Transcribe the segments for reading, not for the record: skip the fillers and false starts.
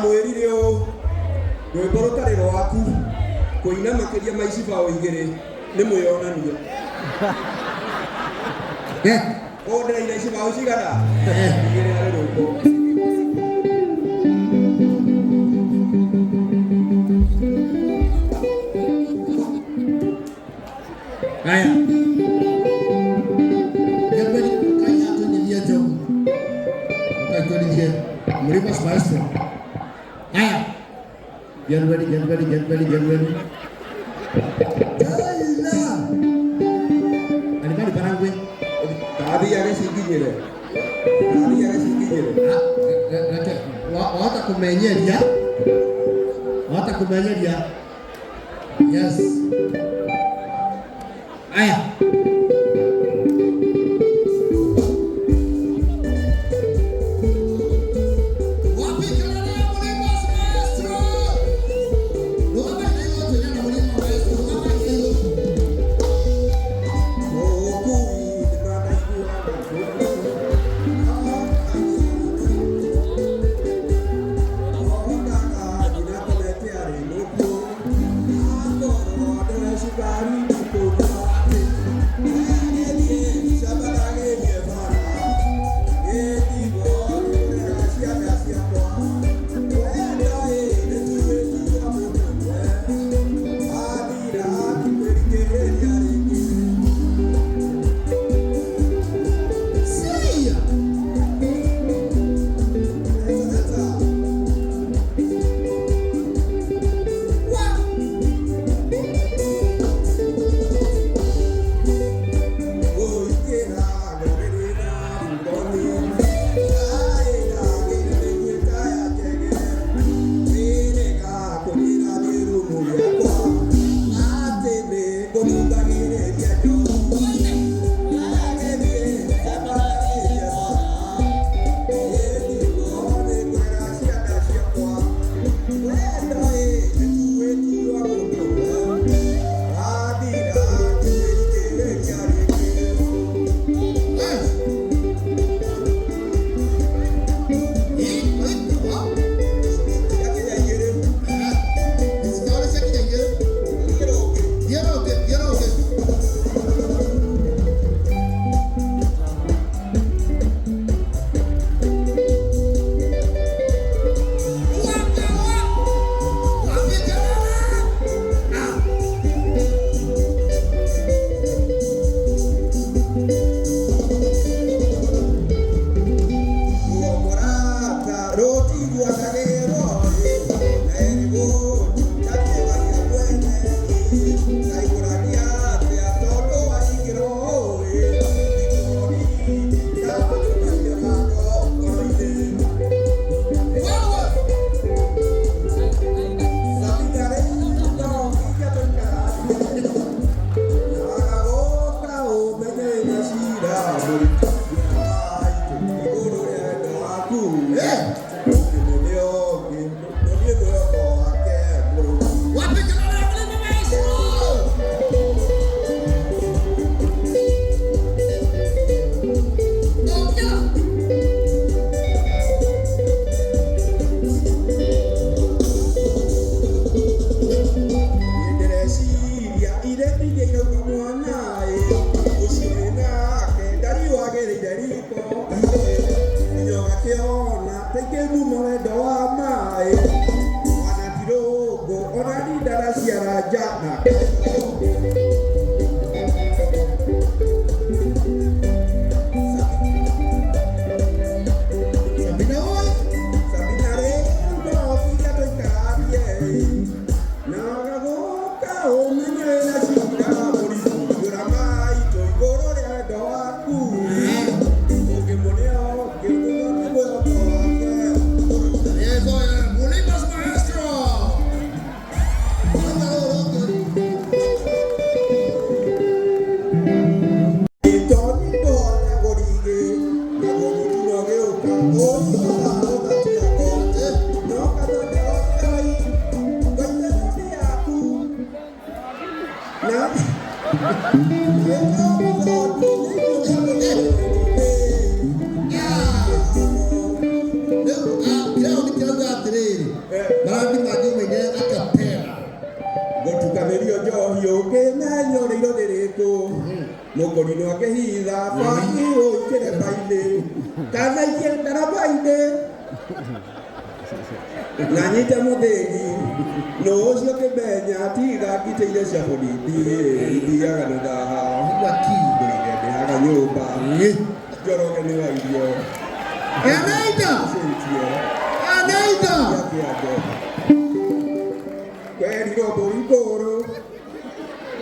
ndamwirire o rwimbo rutari rwaku kuina makiria maici bao igiri ni mwiyonania o ndiraina ici bao cigana igiri harĩ rwimbo haya Gambari kaya tulilia jomu tulilia Murimas Maestro haya Gambari Alimari barangwe tadi yake singijire wata kumenyeria yes haya Tirei. Marandi magime ne akapera. Gotukanĩrio njohi ũkĩmenyo rĩiro nĩrĩkũ mũkũri no akĩhitha baki ũikĩreba-inĩ kana ikĩre ndaraba-inĩ na nyite mũthĩgi nũ ũcio kĩmenya tiga ngitĩire cia borithi ithiaga na thaha ndũire ndĩhaga nyũmba Njoroge nĩ wa irio kwerirwo mbũri ngũrũ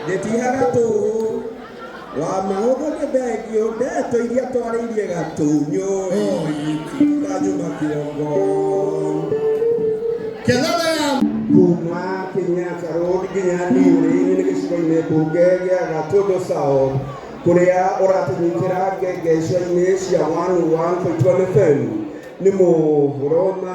ndĩtihaga tũhũ wa maũndũ nĩ thengio ndeto iria twarĩirie gatũnyũ kanyuma kĩongo kuma Kenyatta Road nginya Niũrĩ-inĩ nĩ gĩcigo-inĩ mbunge gĩa Gatũndũ South kũrĩa ũratũnyitĩra ngengecua-inĩ cia 101.1 FM nĩ mũhũro na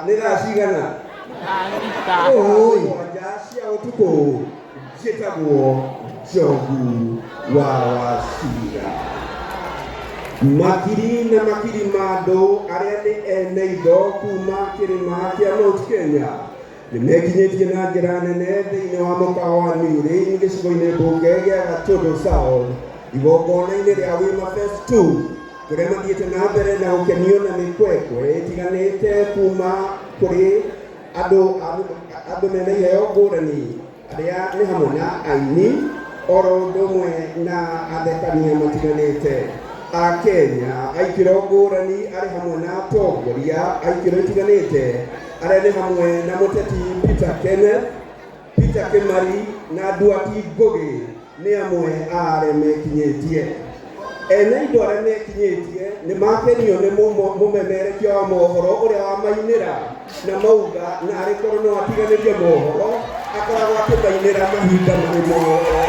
nĩ thaa cigana mũgwanja cia ũtukũ ciĩtagwo Njogu wa Wachira. Makiri na makiri ma andũ arĩa nĩ ene indo kuma kĩrĩma kĩa Mount Kenya nĩmekinyĩtie na njĩra nene thĩinĩ wa mũkawa wa Niũrĩ gĩcigo-inĩ mbunge gĩa Gatũndũ South igongona-inĩ rĩa Wima Fest 2 kũrĩa mathiĩte na mbere na gũkenio na mĩkwekwe ĩtiganĩte kuma kũrĩ andũ mena iheo ngũrani arĩa nĩ hamwe na aini oro ũndũ ũmwe na athekania matiganĩte a Kenya aikĩro ngũrani arĩ hamwe na atongoria aikĩro itiganĩte arĩa nĩ hamwe na mũteti Peter Kenneth, Peter Kimari na Nduati Ngugi nĩ amwe a arĩa mekinyĩtie. Ene indo arĩa mekinyĩtie nĩ makenio nĩ mũmemerekia wa mohoro ũrĩa wamainĩra na mauga na arĩ korwo no atiganĩrie mohoro akoragwo akĩmainĩra mahinda marĩ mothe.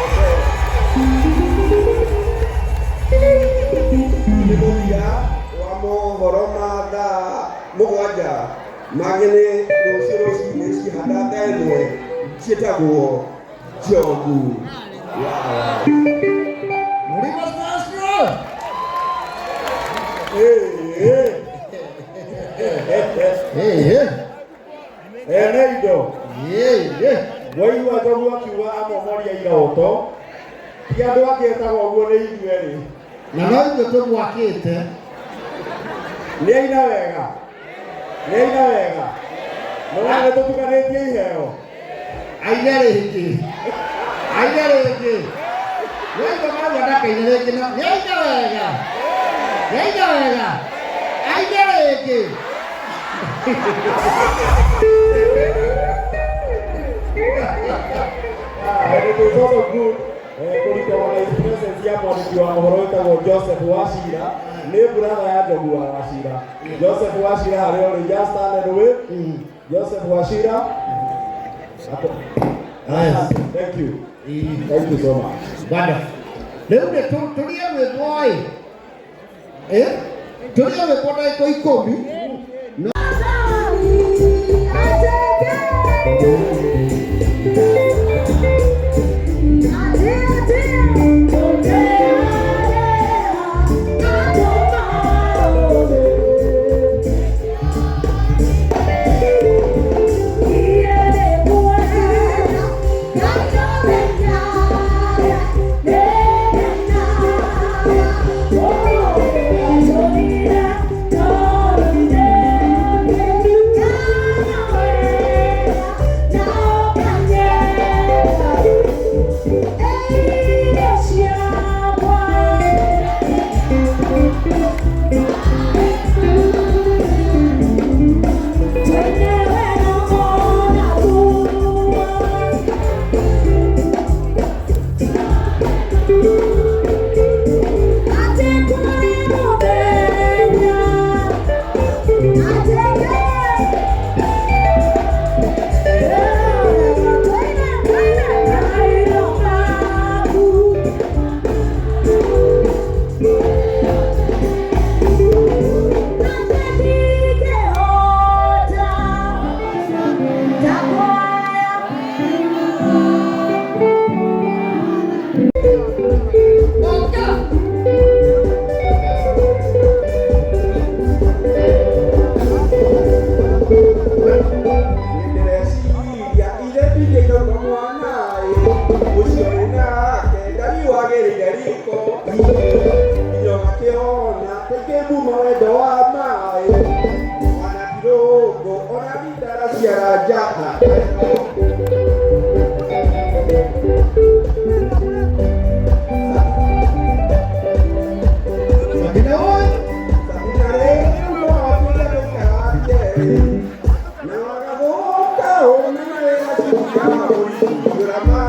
Nĩ mũthia wa mohoro ma thaa mũgwanja magene rũciinĩ cihanda thaa ĩmwe ciĩtagwo Njogu wa ene indo waigua Njogu akiuga amomoria iroto ti andũ angĩ etagwo ũguo nĩ ithuĩ rĩ na no ithuĩ tũmwakĩte nĩ aina wega no nĩ tũtukanĩtie iheo aina rĩngĩ waigua marauga ndakaine rĩngĩ nĩ aina wega aina rĩngĩ it is also good kũrikana na presence ya mwandĩki wa mohoro wĩtagwo Joseph Wachira nĩ brother ya Njogu wa Wachira. Joseph Wachira harĩa ũrĩ just stand with Joseph Wachira. Yes. Thank you so much. Wonderful. Rĩu nĩ tũrĩe rwĩmbo tũrĩe rwĩmbo ndagĩka 10. Usioina kendari wagĩrĩire riko inyoga kĩona kaingĩ muma wendo wa maĩ ona tirũngũ ona ndindara ciara njata Drama